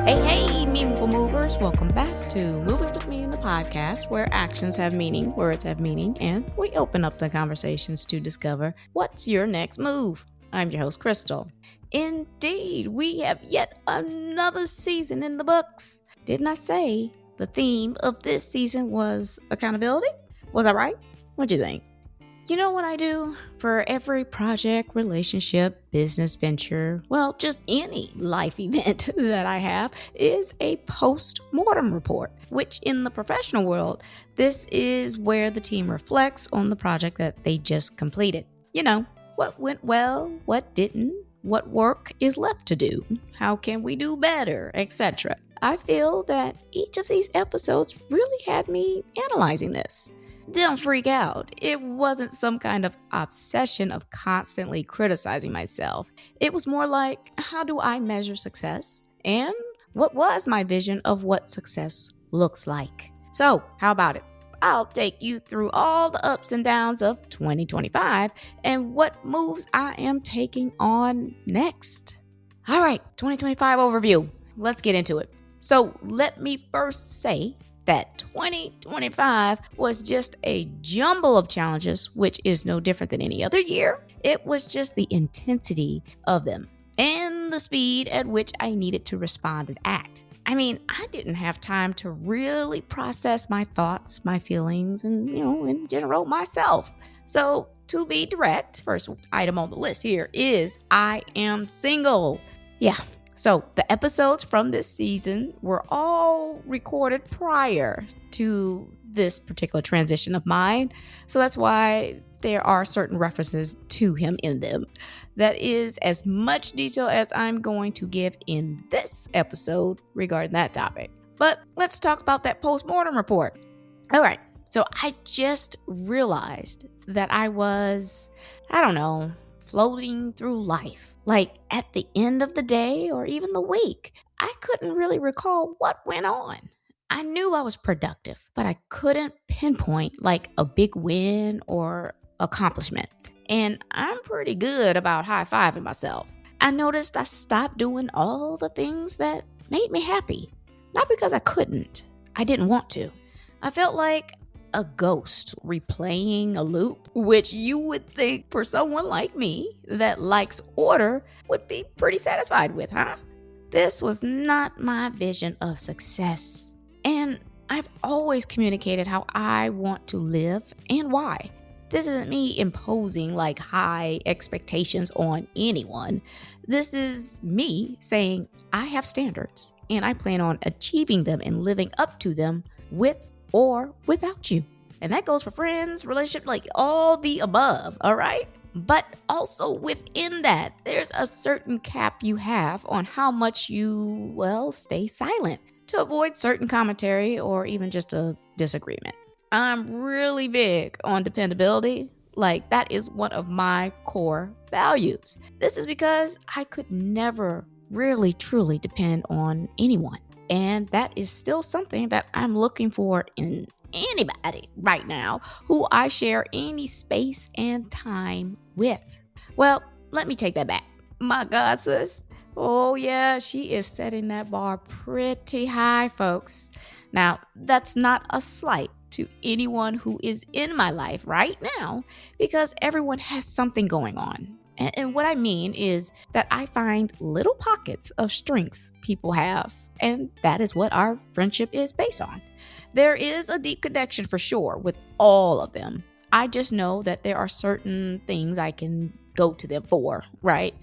Hey, meaningful movers. Welcome back to Moving With Me in the podcast, where actions have meaning, words have meaning, and we open up the conversations to discover what's your next move. I'm your host, Krystal. Indeed, we have yet another season in the books. Didn't I say the theme of this season was accountability? Was I right? What'd you think? You know what I do? For every project, relationship, business venture, well, just any life event that I have is a post-mortem report, which in the professional world, this is where the team reflects on the project that they just completed. You know, what went well, what didn't, what work is left to do, how can we do better, etc. I feel that each of these episodes really had me analyzing this. Don't freak out. It wasn't some kind of obsession of constantly criticizing myself. It was more like, how do I measure success? And what was my vision of what success looks like? So, how about it? I'll take you through all the ups and downs of 2025 and what moves I am taking on next. All right, 2025 overview. Let's get into it. So, let me first say that 2025 was just a jumble of challenges, which is no different than any other year. It was just the intensity of them and the speed at which I needed to respond and act. I mean, I didn't have time to really process my thoughts, my feelings, and, in general, myself. So, to be direct, first item on the list here is I am single. Yeah. So the episodes from this season were all recorded prior to this particular transition of mine. So that's why there are certain references to him in them. That is as much detail as I'm going to give in this episode regarding that topic. But let's talk about that post-mortem report. All right. So I just realized that I was, floating through life. Like at the end of the day or even the week, I couldn't really recall what went on. I knew I was productive, but I couldn't pinpoint like a big win or accomplishment. And I'm pretty good about high-fiving myself. I noticed I stopped doing all the things that made me happy. Not because I couldn't. I didn't want to. I felt like a ghost replaying a loop, which you would think for someone like me that likes order would be pretty satisfied with, huh? This was not my vision of success. And I've always communicated how I want to live and why. This isn't me imposing like high expectations on anyone. This is me saying I have standards and I plan on achieving them and living up to them with or without you. And that goes for friends, relationship, like all the above, all right? But also within that, there's a certain cap you have on how much you, stay silent to avoid certain commentary or even just a disagreement. I'm really big on dependability. Like that is one of my core values. This is because I could never really truly depend on anyone. And that is still something that I'm looking for in anybody right now who I share any space and time with. Well, let me take that back. My God, sis. Oh yeah, she is setting that bar pretty high, folks. Now, that's not a slight to anyone who is in my life right now, because everyone has something going on. And what I mean is that I find little pockets of strengths people have. And that is what our friendship is based on. There is a deep connection for sure with all of them. I just know that there are certain things I can go to them for, right?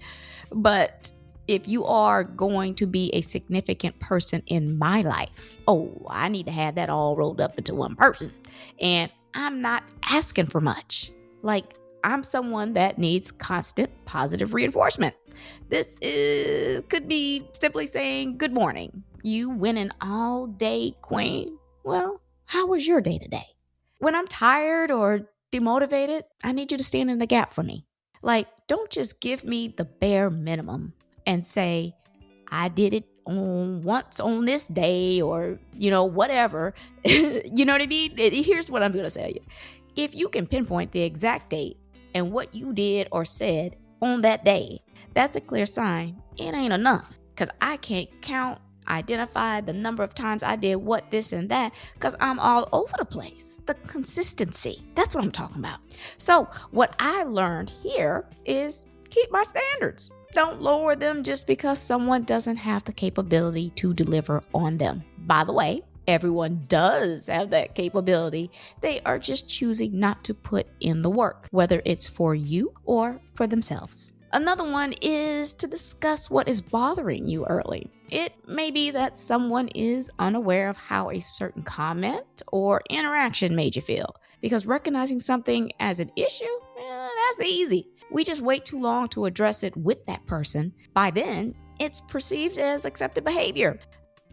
But if you are going to be a significant person in my life, I need to have that all rolled up into one person. And I'm not asking for much. Like, I'm someone that needs constant positive reinforcement. This could be simply saying, good morning. You winning all day, queen. Well, how was your day today? When I'm tired or demotivated, I need you to stand in the gap for me. Like, don't just give me the bare minimum and say, I did it once on this day or, whatever. You know what I mean? Here's what I'm going to tell you. If you can pinpoint the exact date and what you did or said on that day, that's a clear sign it ain't enough. Because I can't count identify the number of times I did what, this, and that, because I'm all over the place. The consistency, that's what I'm talking about. So what I learned here is keep my standards. Don't lower them just because someone doesn't have the capability to deliver on them. By the way, everyone does have that capability. They are just choosing not to put in the work, whether it's for you or for themselves. Another one is to discuss what is bothering you early. It may be that someone is unaware of how a certain comment or interaction made you feel, because recognizing something as an issue, that's easy. We just wait too long to address it with that person. By then, it's perceived as accepted behavior.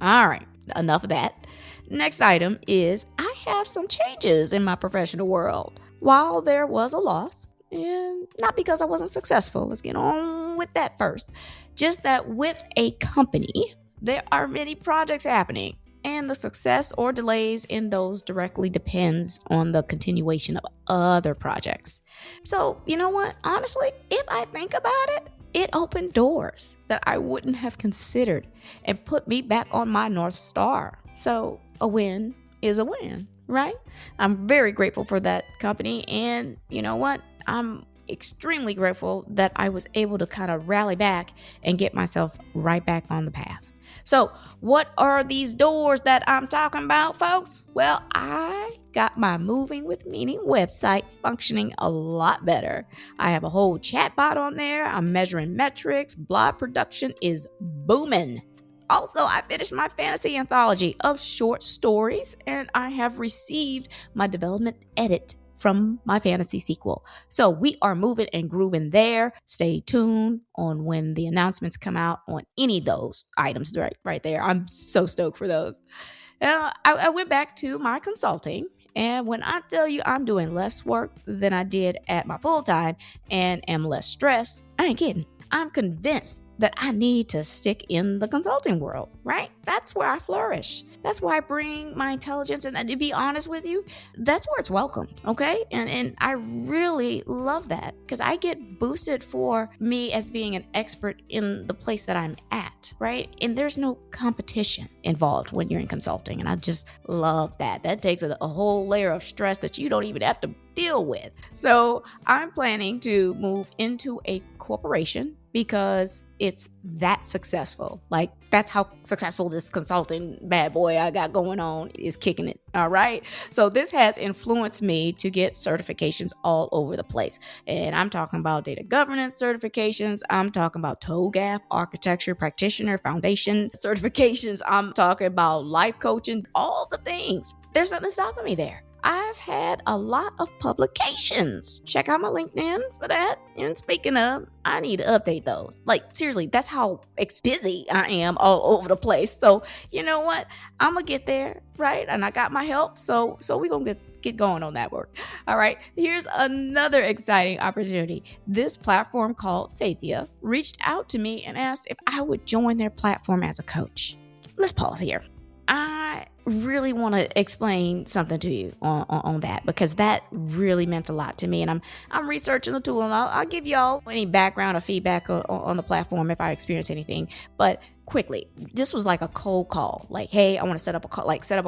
All right, enough of that. Next item is I have some changes in my professional world. While there was a loss, and not because I wasn't successful, let's get on with that first. Just that with a company, there are many projects happening, and the success or delays in those directly depends on the continuation of other projects. So, you know what? Honestly, if I think about it, it opened doors that I wouldn't have considered and put me back on my North Star. So a win is a win, right? I'm very grateful for that company. And you know what? I'm extremely grateful that I was able to kind of rally back and get myself right back on the path. So what are these doors that I'm talking about, folks? Well, I got my Moving with Meaning website functioning a lot better. I have a whole chat bot on there. I'm measuring metrics. Blog production is booming. Also, I finished my fantasy anthology of short stories, and I have received my development edit from my fantasy sequel. So we are moving and grooving there. Stay tuned on when the announcements come out on any of those items right there. I'm so stoked for those. I went back to my consulting, and when I tell you I'm doing less work than I did at my full-time and am less stressed, I ain't kidding. I'm convinced that I need to stick in the consulting world, right? That's where I flourish. That's where I bring my intelligence. And to be honest with you, that's where it's welcomed, okay? And I really love that because I get boosted for me as being an expert in the place that I'm at, right? And there's no competition involved when you're in consulting. And I just love that. That takes a whole layer of stress that you don't even have to deal with. So I'm planning to move into a corporation because it's that successful. Like, that's how successful this consulting bad boy I got going on is kicking it. All right. So this has influenced me to get certifications all over the place. And I'm talking about data governance certifications. I'm talking about TOGAF, architecture practitioner foundation certifications. I'm talking about life coaching, all the things. There's nothing stopping me there. I've had a lot of publications. Check out my LinkedIn for that. And speaking of, I need to update those. Like, seriously, that's how busy I am all over the place. So, you know what? I'm going to get there, right? And I got my help. So we're going to get going on that work. All right. Here's another exciting opportunity. This platform called Faithia reached out to me and asked if I would join their platform as a coach. Let's pause here. I really want to explain something to you on that because that really meant a lot to me. And I'm researching the tool, and I'll give y'all any background or feedback on the platform if I experience anything. But quickly, this was like a cold call. Like, hey, I want to set up a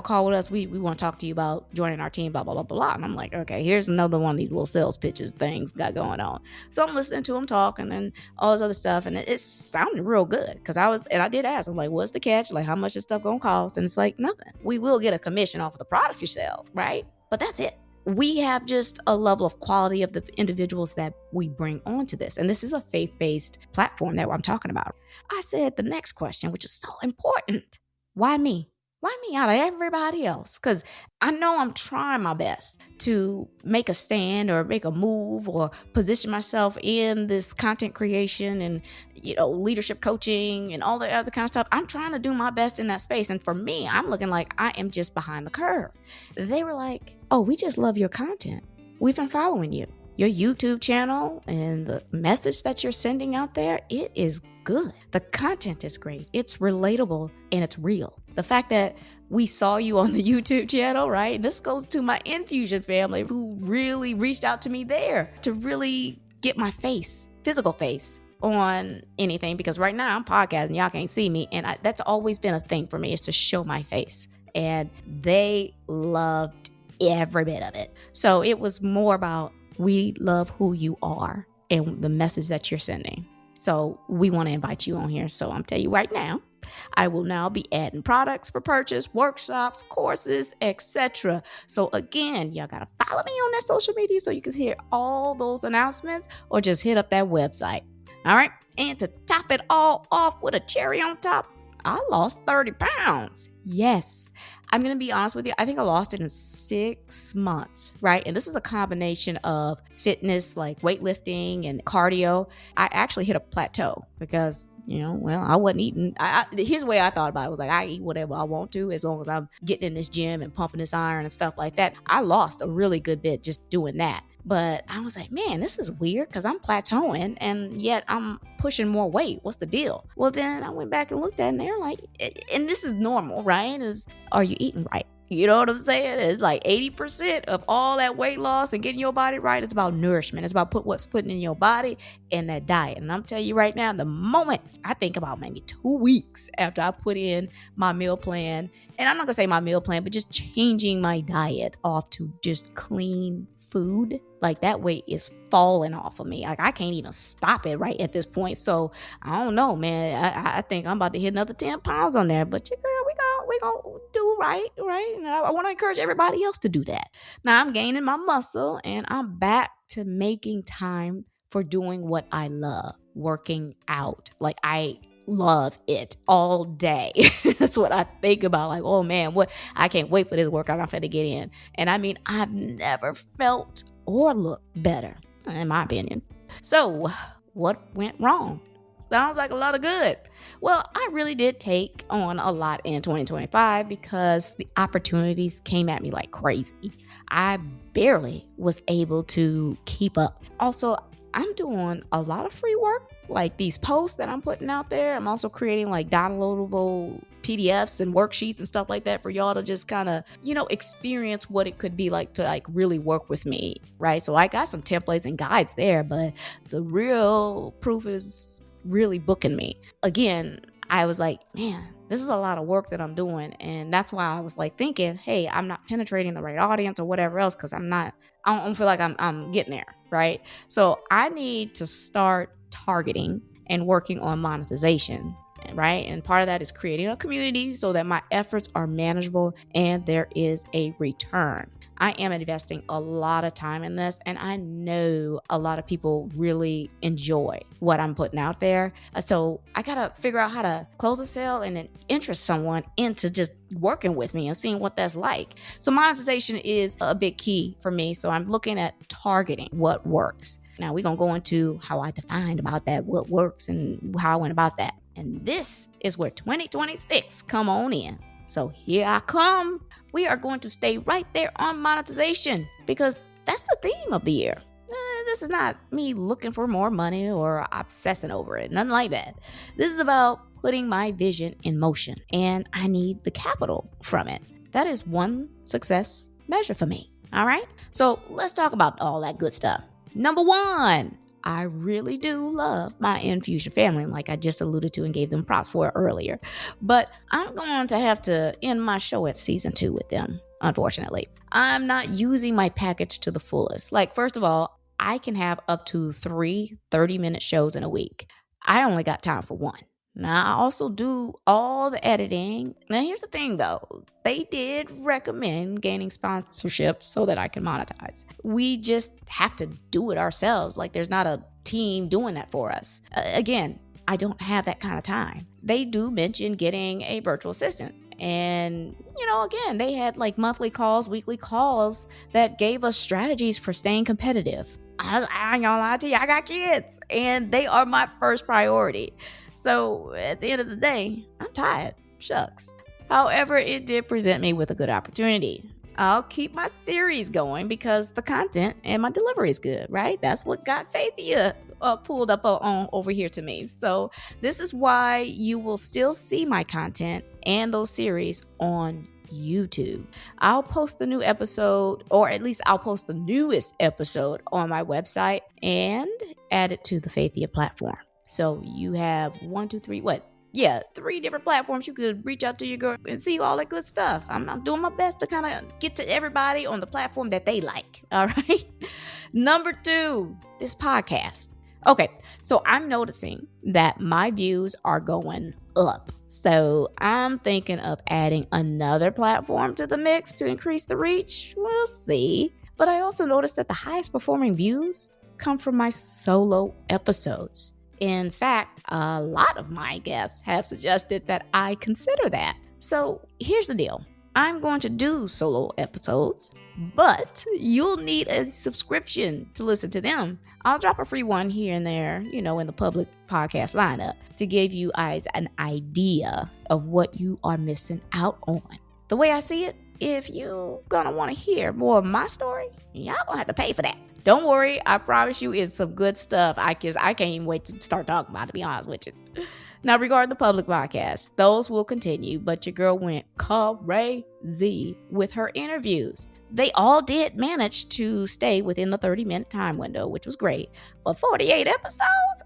call with us. We want to talk to you about joining our team, blah, blah, blah, blah. And I'm like, okay, here's another one of these little sales pitches things got going on. So I'm listening to them talk and then all this other stuff. And it sounded real good because I did ask, I'm like, what's the catch? Like, how much is stuff going to cost? And it's like, nothing. We will get a commission off of the product you sell, right? But that's it. We have just a level of quality of the individuals that we bring onto this. And this is a faith-based platform that I'm talking about. I said the next question, which is so important. Why me? Why me out of everybody else? Because I know I'm trying my best to make a stand or make a move or position myself in this content creation and, leadership coaching and all the other kind of stuff. I'm trying to do my best in that space. And for me, I'm looking like I am just behind the curve. They were like, oh, we just love your content. We've been following you. Your YouTube channel and the message that you're sending out there, it is good. The content is great. It's relatable and it's real. The fact that we saw you on the YouTube channel, right? And this goes to my Infusion family who really reached out to me there to really get my physical face on anything because right now I'm podcasting. Y'all can't see me. And that's always been a thing for me, is to show my face. And they loved every bit of it. So it was more about, we love who you are and the message that you're sending. So we want to invite you on here. So I'm telling you right now, I will now be adding products for purchase, workshops, courses, etc. So again, y'all got to follow me on that social media so you can hear all those announcements, or just hit up that website. All right. And to top it all off with a cherry on top, I lost 30 pounds. Yes. I'm going to be honest with you. I think I lost it in 6 months, right? And this is a combination of fitness, like weightlifting and cardio. I actually hit a plateau because, I wasn't eating. Here's the way I thought about it. It was like, I eat whatever I want to, as long as I'm getting in this gym and pumping this iron and stuff like that. I lost a really good bit just doing that. But I was like, man, this is weird because I'm plateauing and yet I'm pushing more weight. What's the deal? Well, then I went back and looked at it and they're like, and this is normal, right? Are you eating right? You know what I'm saying? It's like 80% of all that weight loss and getting your body right, it's about nourishment. It's about what's putting in your body and that diet. And I'm telling you right now, the moment I think about maybe 2 weeks after I put in my meal plan, and I'm not gonna say my meal plan, but just changing my diet off to just clean food, like that weight is falling off of me. Like I can't even stop it right at this point. So I don't know, man. I think I'm about to hit another 10 pounds on there. But girl, we gonna do right? And I want to encourage everybody else to do that. Now I'm gaining my muscle and I'm back to making time for doing what I love, working out. Like I love it all day. That's what I think about. Like, oh man, I can't wait for this workout I'm finna get in. And I mean, I've never felt or looked better, in my opinion. So what went wrong? Sounds like a lot of good. Well, I really did take on a lot in 2025 because the opportunities came at me like crazy. I barely was able to keep up. Also, I'm doing a lot of free work, like these posts that I'm putting out there. I'm also creating like downloadable PDFs and worksheets and stuff like that for y'all to just kind of, experience what it could be like to like really work with me, right? So I got some templates and guides there, but the real proof is really booking me. Again, I was like, man, this is a lot of work that I'm doing. And that's why I was like thinking, hey, I'm not penetrating the right audience or whatever else, because I don't feel like I'm getting there, right? So I need to start targeting and working on monetization, right? And part of that is creating a community so that my efforts are manageable and there is a return. I am investing a lot of time in this, and I know a lot of people really enjoy what I'm putting out there. So I got to figure out how to close a sale and then interest someone into just working with me and seeing what that's like. So monetization is a big key for me. So I'm looking at targeting what works. Now we're going to go into how I defined about that, what works and how I went about that. And this is where 2026 come on in. So here I come. We are going to stay right there on monetization because that's the theme of the year. This is not me looking for more money or obsessing over it. Nothing like that. This is about putting my vision in motion, and I need the capital from it. That is one success measure for me. All right. So let's talk about all that good stuff. Number one, I really do love my Infusion family, like I just alluded to and gave them props for earlier. But I'm going to have to end my show at season 2 with them, unfortunately. I'm not using my package to the fullest. Like, first of all, I can have up to 3 30-minute shows in a week. I only got time for one. Now, I also do all the editing. Now, here's the thing, though. They did recommend gaining sponsorship so that I can monetize. We just have to do it ourselves. Like, there's not a team doing that for us. Again, I don't have that kind of time. They do mention getting a virtual assistant. And, again, they had like monthly calls, weekly calls that gave us strategies for staying competitive. I ain't gonna lie to you, I got kids and they are my first priority. So at the end of the day, I'm tired. Shucks. However, it did present me with a good opportunity. I'll keep my series going because the content and my delivery is good, right? That's what got Faithia pulled up on over here to me. So this is why you will still see my content and those series on YouTube. I'll post the new episode, or at least I'll post the newest episode on my website and add it to the Faithia platform. So you have 3 different platforms you could reach out to your girl and see all that good stuff. I'm doing my best to kind of get to everybody on the platform that they like. All right. Number 2, this podcast. Okay, so I'm noticing that my views are going up. So I'm thinking of adding another platform to the mix to increase the reach. We'll see. But I also noticed that the highest performing views come from my solo episodes. In fact, a lot of my guests have suggested that I consider that. So here's the deal. I'm going to do solo episodes, but you'll need a subscription to listen to them. I'll drop a free one here and there, in the public podcast lineup to give you guys an idea of what you are missing out on. The way I see it, if you're going to want to hear more of my story, y'all going to have to pay for that. Don't worry, I promise you it's some good stuff. I can't even wait to start talking about it, to be honest with you. Now, regarding the public podcast, those will continue, but your girl went crazy with her interviews. They all did manage to stay within the 30-minute time window, which was great. But 48 episodes?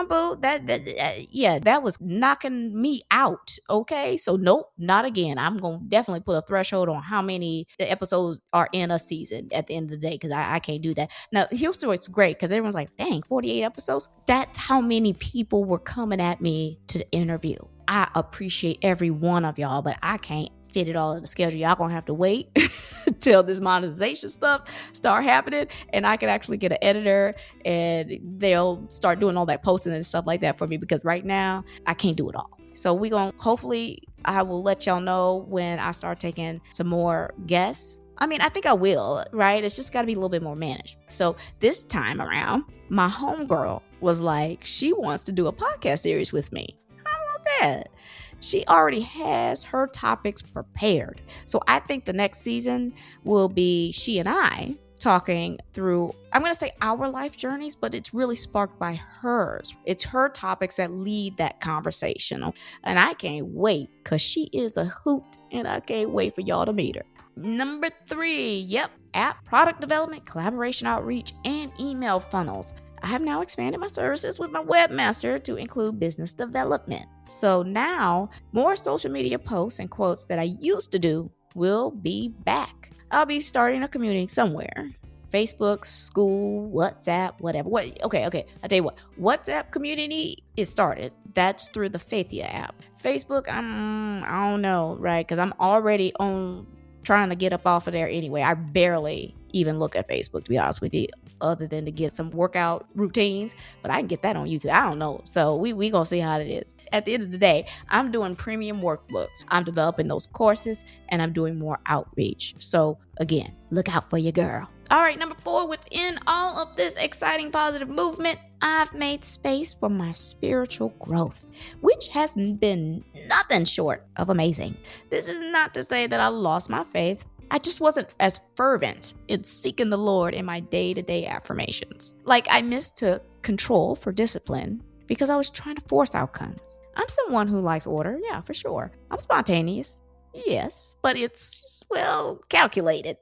Boo. That was knocking me out, okay? So nope, not again. I'm going to definitely put a threshold on how many episodes are in a season at the end of the day, because I can't do that. Now, here's what's great, because everyone's like, dang, 48 episodes? That's how many people were coming at me to interview. I appreciate every one of y'all, but I can't fit it all in the schedule. Y'all gonna have to wait till this monetization stuff start happening and I can actually get an editor and they'll start doing all that posting and stuff like that for me, because right now I can't do it all. So hopefully I will let y'all know when I start taking some more guests. I think I will, right? It's just got to be a little bit more managed. So this time around, my homegirl was like, she wants to do a podcast series with me. How about that? She already has her topics prepared. So I think the next season will be she and I talking through, I'm going to say our life journeys, but it's really sparked by hers. It's her topics that lead that conversation. And I can't wait, because she is a hoot and I can't wait for y'all to meet her. Number 3, app product development, collaboration outreach, and email funnels. I have now expanded my services with my webmaster to include business development. So now more social media posts and quotes that I used to do will be back. I'll be starting a community somewhere. Facebook, school, WhatsApp, whatever. Okay. I'll tell you what. WhatsApp community is started. That's through the Faithia app. Facebook, I don't know, right? Because I'm already trying to get up off of there anyway. I barely even look at Facebook, to be honest with you, other than to get some workout routines, but I can get that on YouTube. I don't know. So we gonna see how it is. At the end of the day, I'm doing premium workbooks. I'm developing those courses and I'm doing more outreach. So again, look out for your girl. All right, number 4, within all of this exciting positive movement, I've made space for my spiritual growth, which has been nothing short of amazing. This is not to say that I lost my faith. I just wasn't as fervent in seeking the Lord in my day-to-day affirmations. Like I mistook control for discipline because I was trying to force outcomes. I'm someone who likes order, yeah, for sure. I'm spontaneous. Yes, but it's, calculated.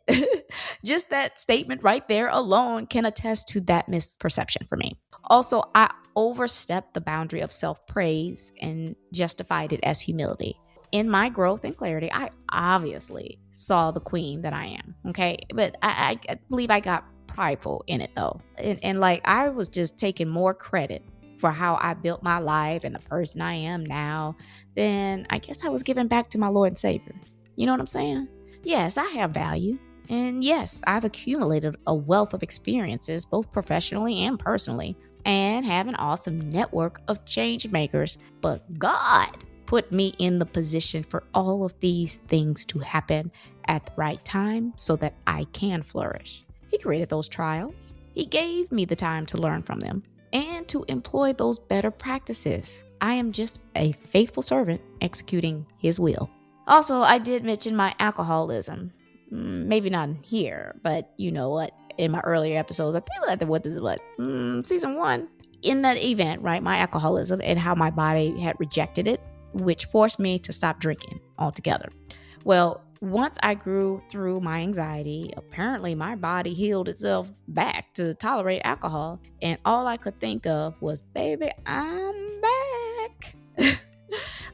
Just that statement right there alone can attest to that misperception for me. Also, I overstepped the boundary of self-praise and justified it as humility. In my growth and clarity, I obviously saw the queen that I am, okay? But I believe I got prideful in it, though. And I was just taking more credit for how I built my life and the person I am now, then I guess I was giving back to my Lord and Savior. You know what I'm saying? Yes, I have value. And yes, I've accumulated a wealth of experiences, both professionally and personally, and have an awesome network of change makers. But God put me in the position for all of these things to happen at the right time so that I can flourish. He created those trials. He gave me the time to learn from them and to employ those better practices. I am just a faithful servant executing His will. Also, I did mention my alcoholism. Maybe not here, but you know what? In my earlier episodes, I think season 1. In that event, right, my alcoholism and how my body had rejected it, which forced me to stop drinking altogether. Well, Once I grew through my anxiety, apparently my body healed itself back to tolerate alcohol, and all I could think of was, baby, I'm back.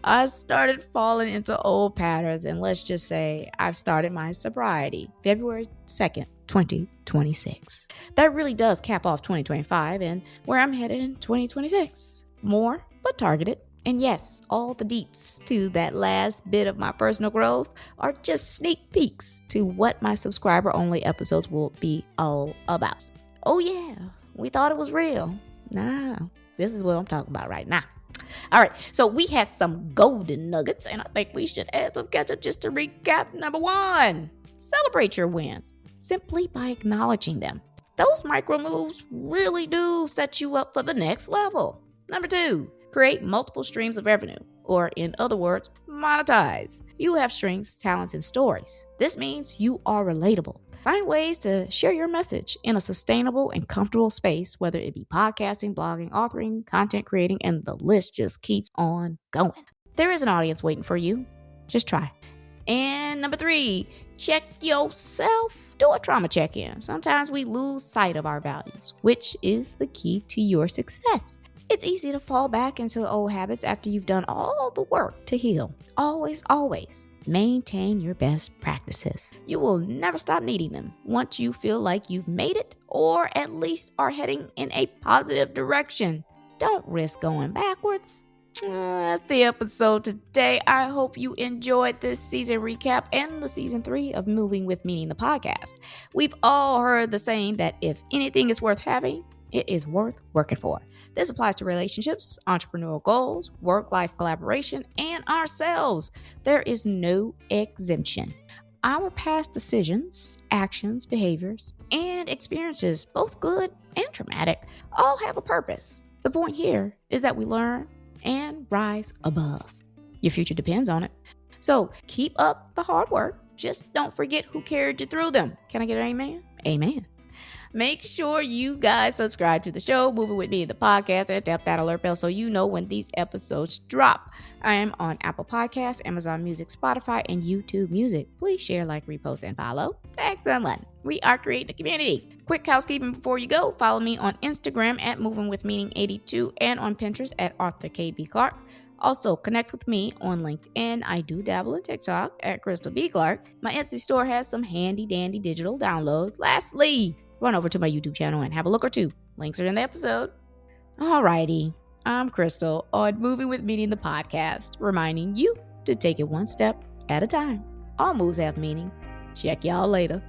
I started falling into old patterns, and let's just say I've started my sobriety February 2nd, 2026. That really does cap off 2025 and where I'm headed in 2026. More, but targeted. And yes, all the deets to that last bit of my personal growth are just sneak peeks to what my subscriber-only episodes will be all about. Oh yeah, we thought it was real. Nah, this is what I'm talking about right now. All right, so we had some golden nuggets, and I think we should add some ketchup just to recap. Number 1, celebrate your wins simply by acknowledging them. Those micro moves really do set you up for the next level. Number 2, create multiple streams of revenue, or in other words, monetize. You have strengths, talents, and stories. This means you are relatable. Find ways to share your message in a sustainable and comfortable space, whether it be podcasting, blogging, authoring, content creating, and the list just keeps on going. There is an audience waiting for you. Just try. And number 3, check yourself. Do a trauma check-in. Sometimes we lose sight of our values, which is the key to your success. It's easy to fall back into old habits after you've done all the work to heal. Always maintain your best practices. You will never stop needing them once you feel like you've made it, or at least are heading in a positive direction. Don't risk going backwards. That's the episode today. I hope you enjoyed this season recap and the season 3 of Moving with Meaning, the podcast. We've all heard the saying that if anything is worth having, it is worth working for. This applies to relationships, entrepreneurial goals, work-life collaboration, and ourselves. There is no exemption. Our past decisions, actions, behaviors, and experiences, both good and traumatic, all have a purpose. The point here is that we learn and rise above. Your future depends on it. So keep up the hard work. Just don't forget who carried you through them. Can I get an amen? Amen. Make sure you guys subscribe to the show, Moving With Me, the podcast, and tap that alert bell so you know when these episodes drop. I am on Apple Podcasts, Amazon Music, Spotify, and YouTube Music. Please share, like, repost, and follow. Excellent. We are creating a community. Quick housekeeping before you go. Follow me on Instagram at Moving With Meaning 82 and on Pinterest at Arthur KB Clark. Also, connect with me on LinkedIn. I do dabble in TikTok at Krystal B. Clark. My Etsy store has some handy dandy digital downloads. Lastly, run over to my YouTube channel and have a look or two. Links are in the episode. Alrighty, I'm Krystal on Moving with Meaning, the podcast, reminding you to take it one step at a time. All moves have meaning. Check y'all later.